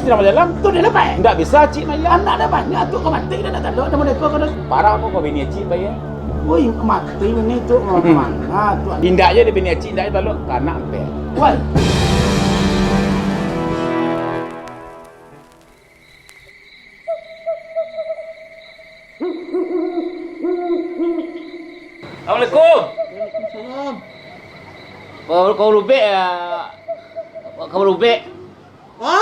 nama jalan. Tu dia lepas. Enggak bisa cik Maya. Anak dah banyak tu kau mati dah tak ada. Nama dia kau kena. Parah kok bini cik Maya. Woi mati ni tu mana tu. Indak aja dia bini cik indak balok kanak pe. Woi. Assalamualaikum. Waalaikumsalam. Kau rubik kau rubik. Ha?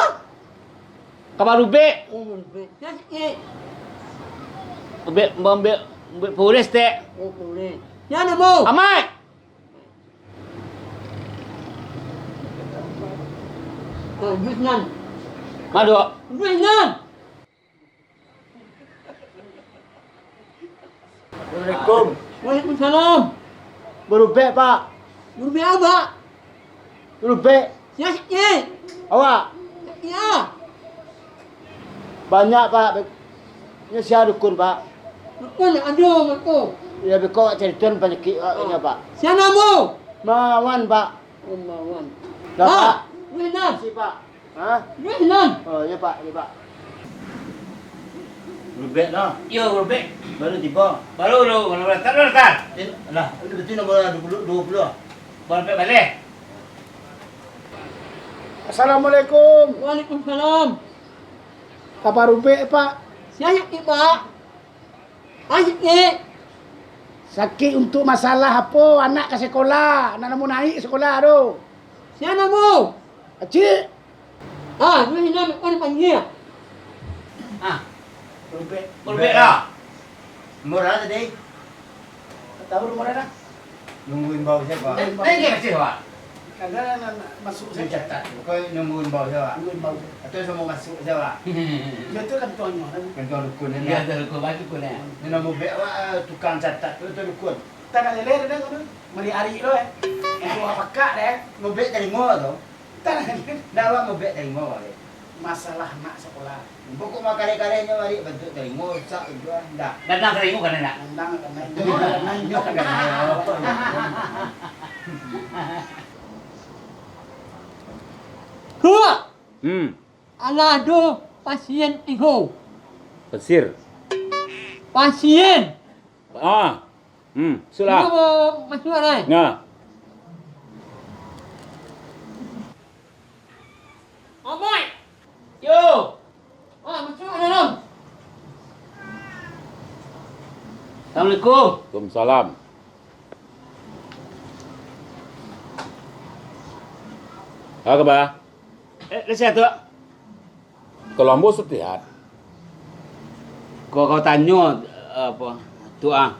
Kau rubik. Oh, ya sikit. Ambil polis tak. Oh, boleh. Ya nak mau. Amat. Oh, Yusnan. Madu. Yusnan. Assalamualaikum. Waalaikumsalam. Berubik pak. Berubah apa? Berubik. Ya sikit. Awak Ya. banyak pak. Ini siapa dukun pak. Betul ada betul. Ya bekau cerita penyakit ini pak. Siapa nama? Mawan pak. Oh, Mawan. Dah pak. Yusnan. Si pak. Ha? Yusnan. Oh ya pak, ya pak. Berubik dah. Ya, berubik. Baru tiba. Baru datang. Lah, itu betul nombor 20. Berubik balik. Assalamualaikum. Waalaikumsalam. Kabar rubik pak. Saya sakit, Pak. Sakit. Sakit untuk masalah apa? Anak ke sekolah. Anak mau naik sekolah tu. Siapa nama? Cik. Ah, dua hilang kau dipanggil. Ah, Rubik. berubik dah. Murah tadi. Tahu rumah dah. Nungguin bau siapa? Ini masih awak. Kadang masuk Saya saya. catat. Kau nungguin bau siapa? Tungguin bau. Atau semua masuk siapa? Dia tu kan tonyo. Kantor dukun ni. Ya, dah lupa baju kau ni. Ni nama bek tukang catat tu dukun. Tak nak lele dah tu. Mari hari tu Itu apa kak deh. Mau bek dari mana tu? Tak nak lele. Dah awak mau bek dari mana balik? Masalah nak sekolah. Pokok mak kare-karenya mari bentuk dari mana sak dua dah. Dan nak keringu kan nak. Nandang akan naik. Nandang akan naik. Dua. Alah Ada pasien tiga. pesir. Pasien. Ah. Sudah. Nama masuk ni. Nah. Amoy. Yo. Ah, masuk dalam. Assalamualaikum. Waalaikumsalam. Apa khabar? Saya tu. Kalau ambo setiap. Kau tanya apa? Tu ah.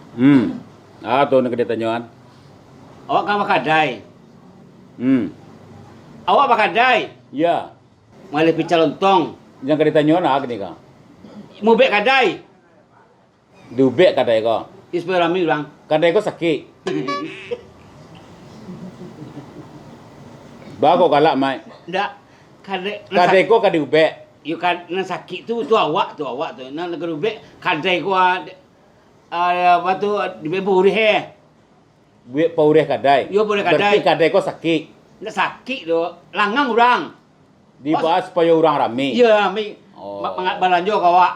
Tu nak dia tanyaan. Awak kan bakadai. Awak bakadai. Ya. Malih pical lontong. Yang kena tanyaan nak ni kau. Mau bek kadai. Dubek kadai kau. Ispai rami orang. Kadai kau sakit. Bago galak mai. Ndak. Kadai. Kadai kau kadai ubek. You kan nak sakit tu awak tu. Nak gerubek kadai ku apa tu di bebur he. Buat paureh kadai. Yo boleh kadai. Berarti kadai kau sakit. Nak sakit tu langang orang. Dibahas supaya orang ramai. Ya, mi Oh. mangat balanjo kau awak.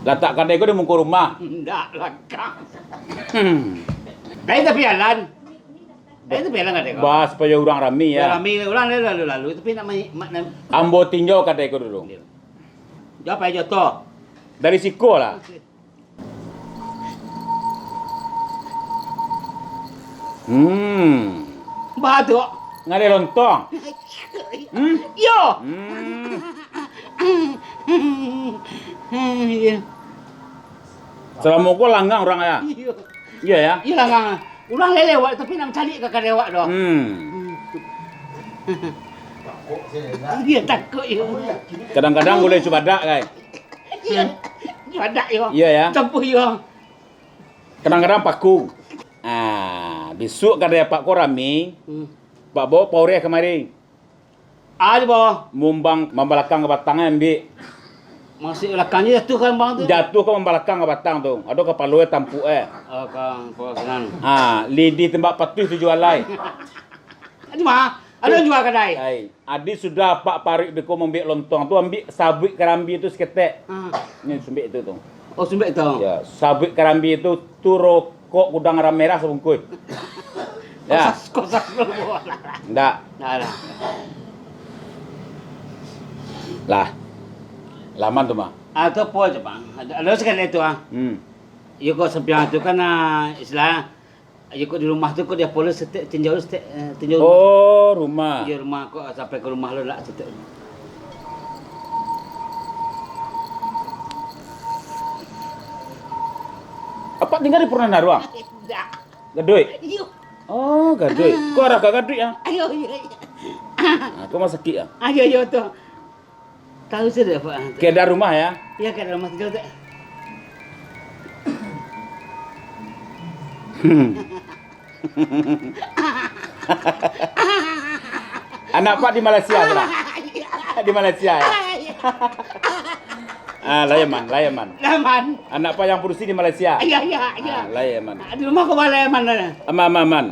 Letak kadai kau di muka rumah. Ndak langgang. Dai tapi jalan. Dai tapi jalan kadai kau. Bahas supaya orang ramai Ya, ya. rami orang lalu tapi nak Ambo tinjau kadai kau dulu. jawab aja to. Dari siko lah. Bah tu. Ngade lontong. Yo. Ya. Selama kau langgang orang ya. Iya ya. Ya langgang. Orang lelewat tapi nak cari ke kadewak doh. Dia takut yo. Kadang-kadang boleh coba dak kai. Ya. Ada yo. Iya ya. Campur yo. Kadang-kadang paku. Besok kadang Pak kau rame. Pak bawa paureh kemari. Ada boh. Mumbang membalakang ke batangnya ambil. Masih belakangnya jatuh kan bang tu. Jatuh ke membalakang ke batang tu. Ada kepala tampuk Kang, kau kenan. lidi tembak patuh tu jual lai. Ada mah. Ada jual kedai. Hai, adi sudah Pak Parik beko membek lontong tu ambil sabit kerambi itu seketek. Ni sumbek itu tu. Oh, sumbek tu. Ya, sabit kerambi itu tu rokok gudang garam merah sebungkus. Ya. Kosak dulu. Ndak. Nah. Lah. Laman tu mah. Atau apa je bang? Ada sekali itu ah. Ya kok sempiang tu kan istilah. Ya kok di rumah tu kok dia polos tinjau tinjau. Oh, rumah. Ya rumah kok sampai ke rumah lo lah setek. Apa tinggal di Purna Ruang? Tidak. Gadoi. Ayo. Oh, gadoi. Kau ada gadoi ya? Ayo. Kau masih sakit ya? Ayo tu. Tahu sudah Pak. Keda rumah ya? Ya ke rumah tinggal tu. Anak Pak di Malaysia lah. Di Malaysia ya? Layaman. Laman. Anak Pak yang produksi di Malaysia. Ya. Layaman. Di rumah kau mana Laman? Aman.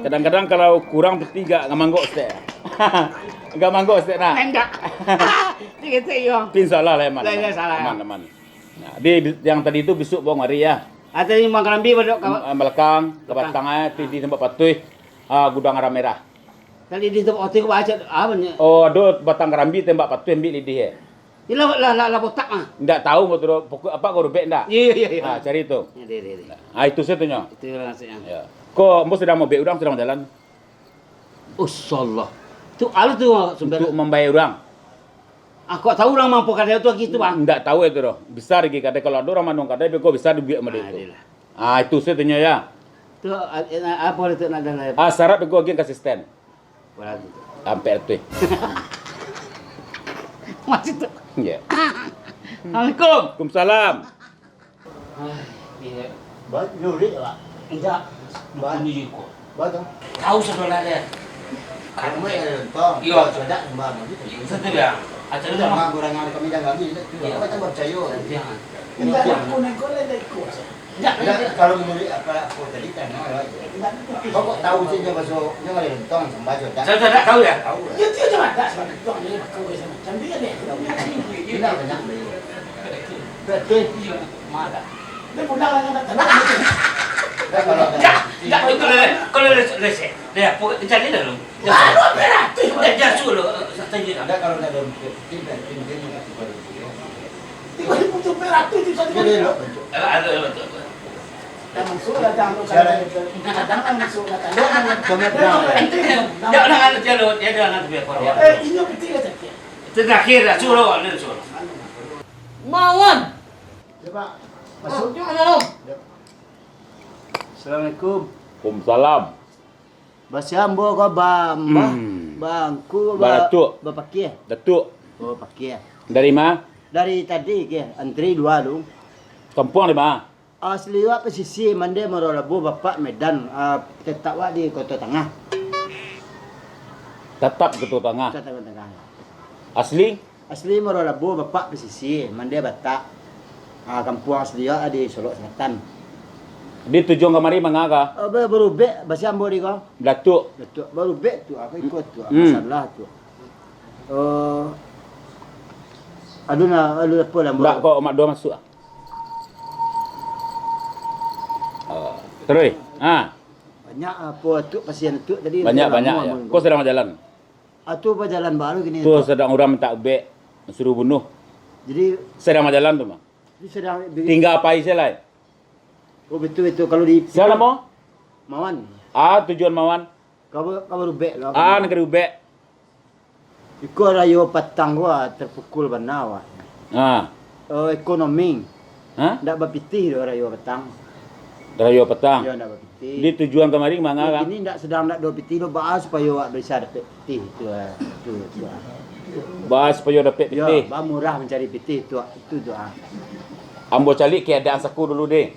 Kadang-kadang kalau kurang bertiga nggak manggo stek. Nggak manggo stek nak. Enggak. Tiga yo. Insyaallah Layaman. Lah salah. Aman. Nah, di yang tadi itu besok bawang hari ya. Ada yang makan lambi badok kau. Melekang, lepas tangan di tempat patuh gudang garam merah. Kali di tempat otik baca apa ni? Oh, ada batang kerambi tembak patuh ambil lidih ya. Ini lah botak ah. Ndak tahu betul pokok apa kau rubek ndak? Iya. Cari itu. Ya. Itu satunya. Itu rasanya. Ya. Kok mbok sedang mau bek udang sedang jalan Usallah. Tu alu tu sumber. untuk membayar orang. Aku tahu orang mampu kadang tu gitu bang. Ndak tahu itu doh. Besar lagi kadang kalau ada orang mandong kadang beko besar duit sama dia itu. Itu satunya ya. Tu apa itu nak dan Syarat beko lagi asisten. berarti. Sampai itu. Masih tu. Ya. Assalamualaikum. Waalaikumsalam. Iya. Baik, nyuri Pak. Enggak. Baik. Ini juga. Baik. Tahu saudara dia. Kamu ada lontong. Iya. Sudah mbak begitu. Itu ya. Acara Sudah tu mah kurang ada kami jangan gitu. Apa tak percaya. Jangan. Enggak aku negole deh kuat. Enggak, kalau nyuri apa aku tadi kan. Kok tahu sih dia masuk dia ada lontong sembah jodoh. Saya tak tahu ya. Tahu. Ya dia cuma tak sebab itu ni kau sama macam dia deh. Tidak banyak beli. Betul. Mana? Dia pulang dengan tak tahu. Kalau Kalau lesek, dia apa cari dah lu. Baru berarti. Dia suruh saja dah. ada kalau ada tidak tinggi kasih pada dia. 3.000 perak tu di sana. Jadi lo. Ada betul. Dah masuk dah jangan kadang masuk dah Dia orang ada jalur, dia ada anak biar korang. ini betul tak? Itu terakhir dah suruh, ni suruh. Mawon. Coba masuk. Mana lu? Assalamualaikum. Waalaikumsalam. Basiambo ko bangku Datuk. pakai. Datuk. Oh pakai. Dari mana? Dari tadi ke antri dua lu. Kampung di mana? Asli wa pesisi mande Marolabu Bapak Medan tetap wa di Kota Tengah. Tetap ke Tengah. Kota Tengah. Asli? Asli Marolabu Bapak pesisi mande Batak. Kampung asli wa di Solo Selatan. Di tujuan kemari mengaga. Baru be basiambo di ko. Datuk. Betul. Baru be tu aku ikut tu masalah tu. Aduh apa lah. Enggak kok mak dua masuk. Terus. Banyak apa tu pasien tu tadi. Banyak ya. Kau sedang jalan. Tu apa jalan baru gini. Tu sedang orang minta ubek suruh bunuh. Jadi Sedang jalan tu mah. sedang Tinggal apa isi lain? oh betul kalau di Siapa mau? Mawan. Tujuan Mawan. Kau baru be lah. Negeri ubek. Iko rayo patang gua terpukul benar wa. Ekonomi. Ndak bapiti do rayo patang. Rayo petang. Ya ndak bapiti. Di tujuan kemari mengaga. Ini ndak sedang ndak do piti do bahas supaya wa bisa dapat piti tu. Bahas supaya dapat Ya, piti. bah murah mencari piti tu tu. Ambo cari keadaan saku dulu deh.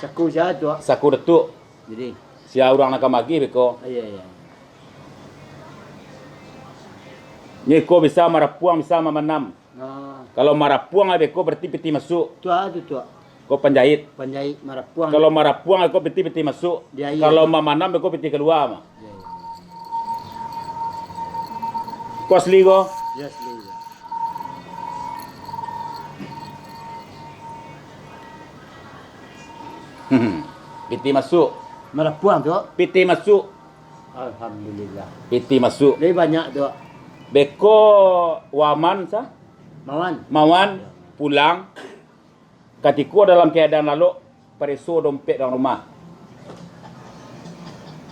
Saku saja tu. Saku detuk. Jadi, Sia orang nak magi beko. ya. Ni ko bisa marapuang bisa memenam. Kalau marapuang beko berarti peti masuk. Tu tu. Ko penjahit. Panjai marapuang. Kalau marapuang beko peti masuk. Dia iya. Kalau memanam beko peti keluar mah. Kau asli kau? Ya asli. Piti masuk. Malah puang tu. Piti masuk. Alhamdulillah. Piti masuk. Lebih banyak tu. Beko waman sah. Mawan. Mawan pulang. Katiku dalam keadaan lalu pareso dompet dalam rumah.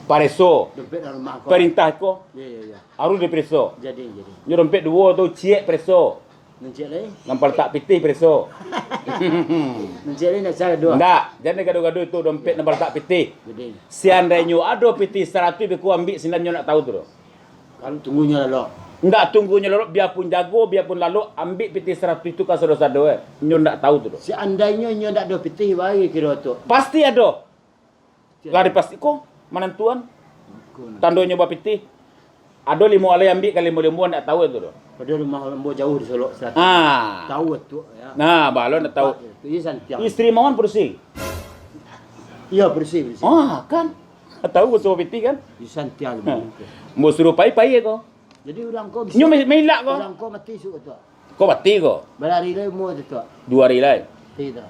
Pareso Dompet dalam rumah kau. perintah ko Ya ya ya. harus dipreso. Jadi. Nyo dompet dua tu ciek preso. Mencik lagi. Nampal tak pitih preso. Mencik lagi nak cara dua. Ndak, jangan gaduh-gaduh tu dompet nampal tak pitih. Jadi. Seandainya ada pitih 100 beku ambil sinan nyo nak tahu tu. Kalau tunggunya lalu. Ndak tunggunya lalu biarpun jago biarpun lalu ambil pitih 100 itu ka sado-sado nyo ndak tahu tu. Seandainya nyo tak ada pitih bagi kira tu. Pasti ada. Lari pasti ko manantuan. Tandonya buat pitih. Ada 5 alai ambil kali 5 ndak tahu tu. Pada rumah lembu jauh di Solok Selatan. Ah. Tahu tu ya. Nah, balon ndak tahu. Itu ya Santiago. Isteri mawan bersih. Iya bersih. Ah, kan. Tahu semua pitih kan? Di Santiago. Mau suruh pai-pai ko. Jadi orang kau Nyo melak ko. orang kau mati suka tu. Ko bati ko. Berlari lagi mu tu. 2 hari lai. Tidak.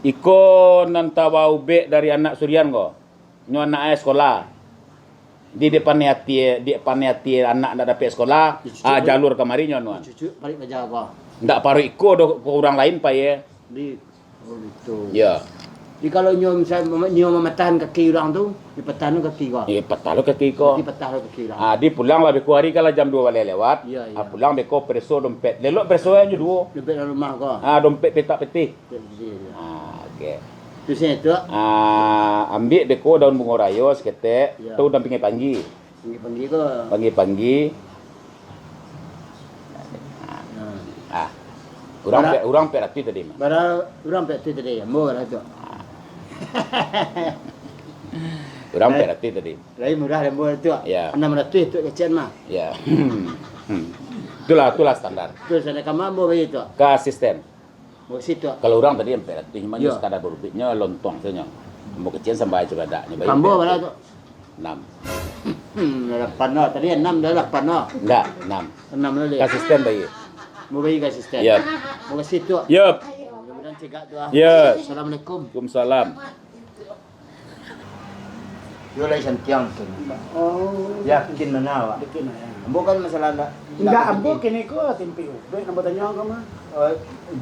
Iko nantawa ube dari anak Surian ko. Nyo anak sekolah. Di depan hati anak ndak dapat sekolah, jalur kemari nyo nuan. Cucu balik baca apa? Ndak paru iko do orang lain pa ye. Di oh itu. Ya. Di kalau nyo misalnya nyo mematahan kaki orang tu, di patahan kaki kau. Ye patalo ke kiko. Di patahan kaki orang. Di pulang lah beku hari kala jam 2 balik lewat. Ya, ya. Pulang beko preso dompet. Lelok preso nyo duo. Lebih dalam rumah kau. Dompet petak peti. Jadi. Okey. Tu saya tu. Ambil beko daun bunga rayo seketek, Ya. tu dampingi panggi. Panggil kau. Panggi. Orang pek rati tadi mah. Bara orang pek tu tadi, mau lah tu. Orang pek rati tadi. Lain murah dan murah tu. Ya. 600 tu kecil mah. Ya. Itulah standar. Tu sana kamar mau bagi tu. Ke asisten. Mau situ. Kalau orang tadi yang pek rati, cuma Ya. sekadar berubahnya lontong saja. Mau kecil sampai juga ada. Kambo mana tu? 6. 8 no. Tadi 6 dah 8 no. Enggak, 6. 6 lagi. Ke asisten bayi. Mau bagi ke asisten. Ya. Mau ke situ. Yup. Mudah-mudahan cegak tu. Ya. Assalamualaikum. Waalaikumsalam. Yo lai Santiago tu. Oh. Yakin mana awak? Bikin ya. Bukan masalah nak. Enggak ambo kini ko timpi ube nang tanya ko mah.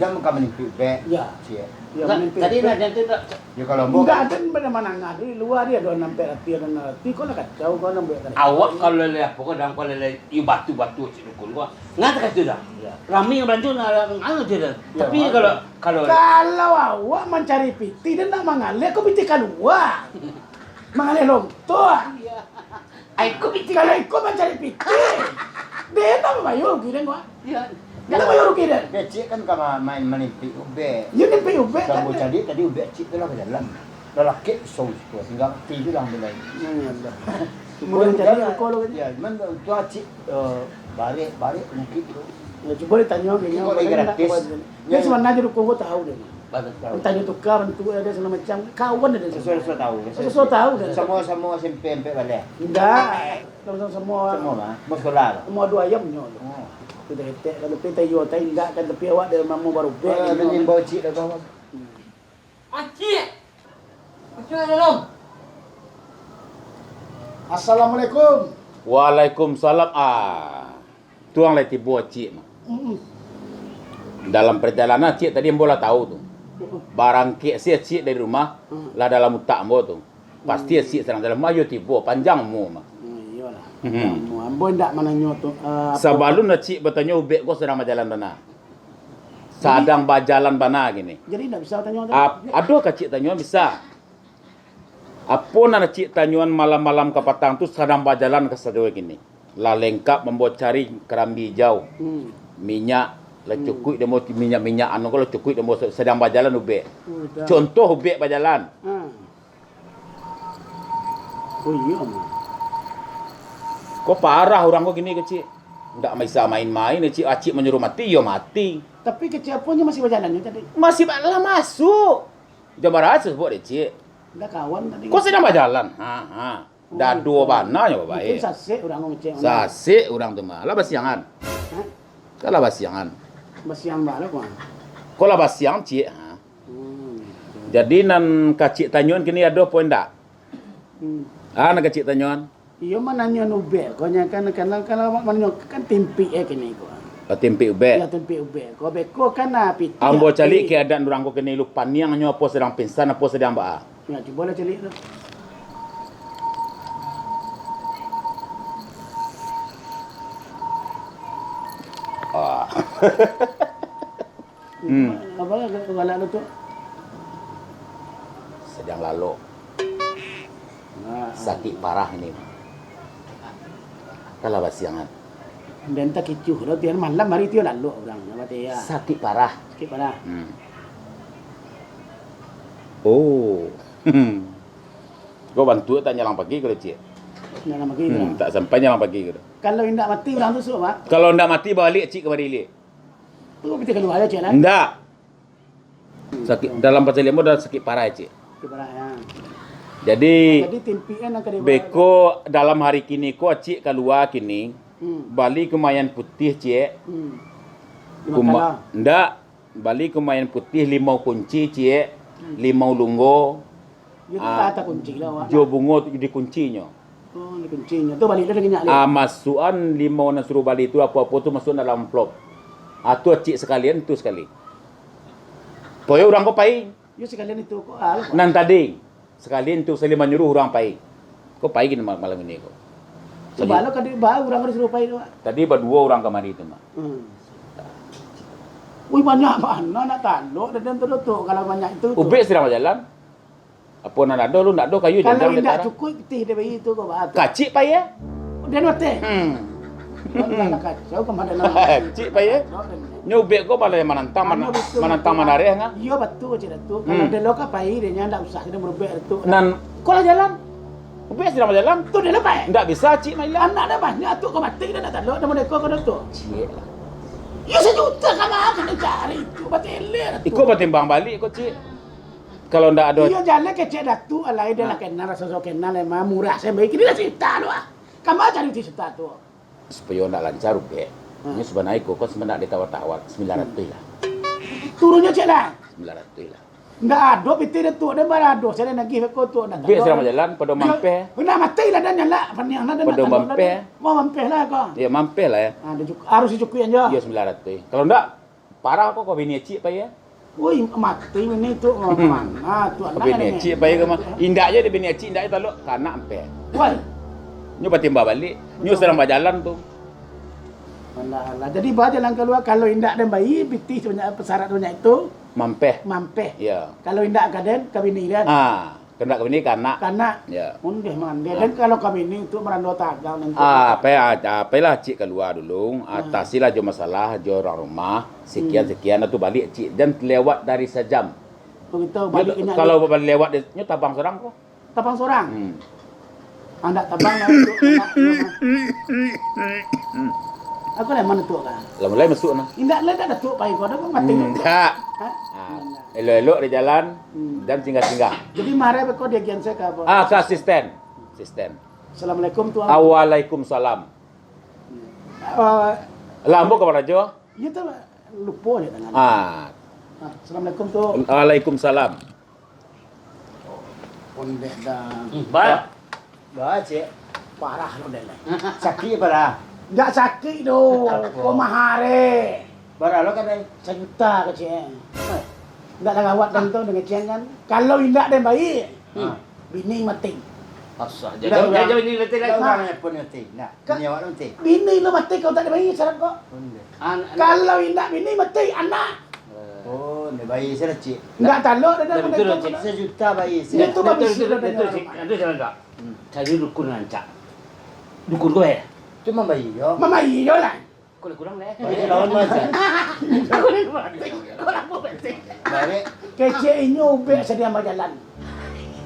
Jam kami nimpi be. Ya. Cie. Ya timpi. Tadi nak jangan tu. Ya kalau mau enggak ada mana mana ngah di luar dia ada nampak rati ada ngerti ko nak kacau ko nang buat. Awak kalau leleh pokok dan kalau leleh iu batu-batu cikukul gua. Ngat kat tu dah. Rami yang bantu nganu tu dah. Tapi kalau Kalau awak mencari piti dan nak mengalir ko piti keluar. Mengalir lontong. aku bitik Kalau ikut mencari piti. Dia tak bayar rugi dan ko. ya. Dia bayar rugi dan. be cie kan kama main menimpi ube. You nimpi ube. Kamu jadi tadi ube cie tu lah ke dalam. Dalam kek so tu sehingga tidur dalam belai. Kemudian jadi aku lo Ya, man tu cie balik mungkin tu. Ya, coba ditanya ke Kau lagi gratis. Dia sebenarnya dulu kau tahu deh. Bagus tahu. Tanya tukar itu ada segala macam kawan ada. Sesuatu tahu. Sesuatu tahu dah. Semua SMP balik. Enggak. Semua Semua mah. Mau sekolah. semua dua ayam nyo. Kita hetek kalau kita yo tai enggak kan tapi awak dia mamu baru be. Beli bau cie dah kau. Acik. Acik dalam. Assalamualaikum. Waalaikumsalam. Tuang lagi buat cik mah. Dalam perjalanan cik tadi bola tahu tu. Barang kek cik dari rumah lah dalam utak ambo tu. Pasti cik serang dalam mayo tibo panjang mu mah. Iyalah. Ambo ndak mananyo tu. Sabalun na cik bertanya ubek ko sedang berjalan bana. Sadang berjalan bana gini. Jadi ndak bisa tanya. Ada ka cik tanya bisa. Apa nak cik tanyuan malam-malam ke petang tu sedang berjalan ke sedoi gini. Lah lengkap membuat cari kerambi hijau. Minyak lah cukup dia mau minyak-minyak anu kalau cukup dia mau sedang berjalan ubek. Contoh ubek berjalan. Oh iya. Kok parah orang kok gini kecil. Enggak bisa main-main cik acik menyuruh mati yo mati. Tapi keciapunnya masih berjalannya tadi. Masih lah masuk. Jam berapa sebut dia cik. Enggak kawan tadi. Kok sedang berjalan? Dado bananya Mungkin baik. sasik orang ngecek. Sasik orang tu mah. Lah basiangan. Hah? Kalau basiangan. Basiang bala kau. Kalau basiang cik. Ha. Jadi nan kacik tanyuan kini ada poin dak? Ah nak kacik tanyuan. Iyo mana nyo nubek, kau kan kalau mana kan timpi kini kau. Tempe ube. Ya timpi ubek. Kau beko kan piti. Ambo cali keadaan orang ko kini lupa niang nyo apa sedang pingsan apa sedang ba. Ya coba lah cari tu. Ah. Apa lah galak lu tu? Sedang lalu. Sakit parah ini. Kalau basiangan. Dan tak kicuh lo tian malam hari tu lalu orang apa dia. Sakit parah. Sikit pada. Oh. Kau bantu tak nyalang pagi kalau cik? Nak magi tu. Tak sampai nyalang pagi ke. Kalau indak mati orang tu suruh mak. Kalau ndak mati balik cik kembali balik. Tu kita keluar aja cik lah. Ndak. Sakit dalam pasal lemo dah sakit parah cik. Sikit pada ya. Jadi Timpi kan nak dia. beko dalam hari kini ko cik keluar kini balik ke mayan putih cik. Ndak balik ke mayan putih 5 kunci cik. 5 lunggo. Dia tak kunci lah awak. Jo bungo tu di kuncinya. Oh, ni kuncinya. Tu balik dia dengan nyak Masukan 5 nak suruh balik tu apa-apa tu masuk dalam amplop. Tu cik sekalian tu sekali. Poyo orang ko pai. Yo sekalian itu kok Nan tadi sekalian tu saya menyuruh orang pai. Ko pai gini malam ini ko. Sebab lo kan baru orang harus rupai tu. Tadi berdua orang kemari tu mah. Wih banyak mana nak taluk dan tu kalau banyak itu. Ubek sedang berjalan. Apa nak ada lu nak ada kayu Kalau jangan indak letak. cukup pitih dia bayi itu kau bahas. Kacik pai ya. Dia note. Nak kacau ke mana nak. Cik pai ya. Nyubek ko balai menantang manare nga. Iya betul cik tu. Kalau dia lokak pai dia ndak usah dia merubek tu. Nan Kau lah jalan. ubek sedang berjalan. Tu dia lepas. Ndak bisa cik mai lah. Anak dia banyak tu kau mati dia nak taluk dia mereka kau tu. Cik lah. Ya sejuta kamu akan cari itu batelir. Iko bertimbang balik ko cik. Kalau ndak ada Iya jalan ke cik datu alai dia nak kenal rasa so kenal emang murah saya baik dia cerita tu ah. Kamu cari cerita tu. supaya ndak lancar ubek. Ini sebenarnya ko sebenarnya ditawar-tawar 900 lah. Turunnya cik dah. 900 lah. Ndak ada piti dia tu dia barado saya nagih ko tu nak. Ubek sedang berjalan pada mampe. Benar mati lah dan nyala paniang dan Pada mampe. Mau mampe lah kau. Ya mampe lah ya. Ada harus dicukuin aja. Ya 900. Kalau ndak parah kok bini cik pai ya. Woi mati ini tu mana tu anak. Bini cik pai ke mah. Indak je dia bini cik indak taluk kanak ampe. Woi. Nyo batimba balik. Nyo sedang berjalan tu. Alah. Jadi bah jalan keluar kalau indak dan bayi piti sebanyak persyarat banyak itu Mampe. mampe. Ya. Kalau indak kaden kabini kan. Kena ke bini kanak. Karena Ya. undeh mandeh dan kalau kabini itu merando tagal nanti. Apa lah cik keluar dulu. Atasilah jo masalah jo orang rumah. Sekian tu balik cik dan lewat dari sejam. Begitu balik inyak. Kalau lewat nyo tabang serang kok. tapang sorang. Anda tabang lah itu. Aku lah mana tu kan? Lah mulai masuk nah. Indak lah dah tu pai kau dah mati. Tak. Elok-elok di jalan dan singgah-singgah. Jadi marah kau dia gian saya ke apa? Ke asisten. Asisten. Assalamualaikum tuan. Waalaikumsalam. Lambo ke Rajo? Ya tu lupa dia tangan. Assalamualaikum tu. Waalaikumsalam. Pondek dah. Ba. Ba cik. Parah lo dah. Sakit parah. Tak sakit tu. Kau mahare. Parah lo kan dai. 1 juta kecil. Tak ada rawat dan tu dengan cian kan. Kalau indak dan baik. Bini mati. Asal jauh ini letih lagi. Orang yang pun nanti. Nak. Ni awak nanti. Bini lo mati kau tak ada bayi syarat kau. Kalau indak bini mati anak. Oh, ni bayi saya cik. Enggak taluk dah Betul, dah. Cik. Sejuta bayi Dia saya. tu babi Betul, sila cik. Ada jalan tak? Cari dukun rancak. Dukun kau Cuma bayi yo. Mama iyo lah. Kurang lah. Bayi lawan macam. Kau apa penting? Baik. Kecil ini ubek sedia berjalan.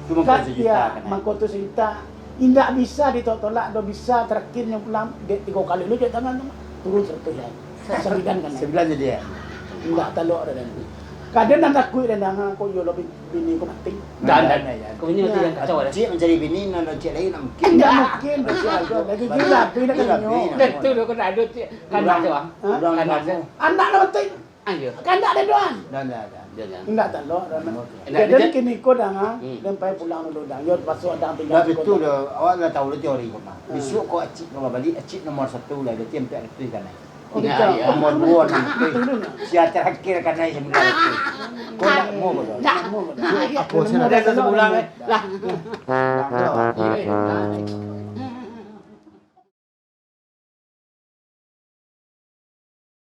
Cuma Kat sejuta dia kan. mangkoto cerita. Indak bisa ditolak, do bisa terakhirnya pulang dia 3 kali lu je tangan tu. Turun 100 lah. 9 kan. 9 je dia. Enggak taluk dah. Kadang nak kui dan dah kau yo lebih bini kau mati. Dan kau ini nanti yang kacau ada. Cik mencari bini, nak cik lagi nak mungkin. Tidak mungkin betul lagi gila bini nak nyo. Itu dia kau ada kan ada bang. Udang Kan nak ada. Anak nak penting. Ayo. Kan tak ada doan. Dan. Jangan. Enggak tak lo. Enggak, Jadi dia- kini kau dah sampai pulang dulu dah. Yo pasuk dah tinggal. Dah betul dah. Awak dah tahu dah teori kau mah. Besok kau acik kau balik, acik nomor 1 lah. Dia tiap tak itu kan. Oh, Ya, betul. ya. Nomor 2 nanti. Siapa terakhir kan naik sebenarnya. Kau nak mau kau? Tak. Apa saya nak? Ada sebulan lah. Dah.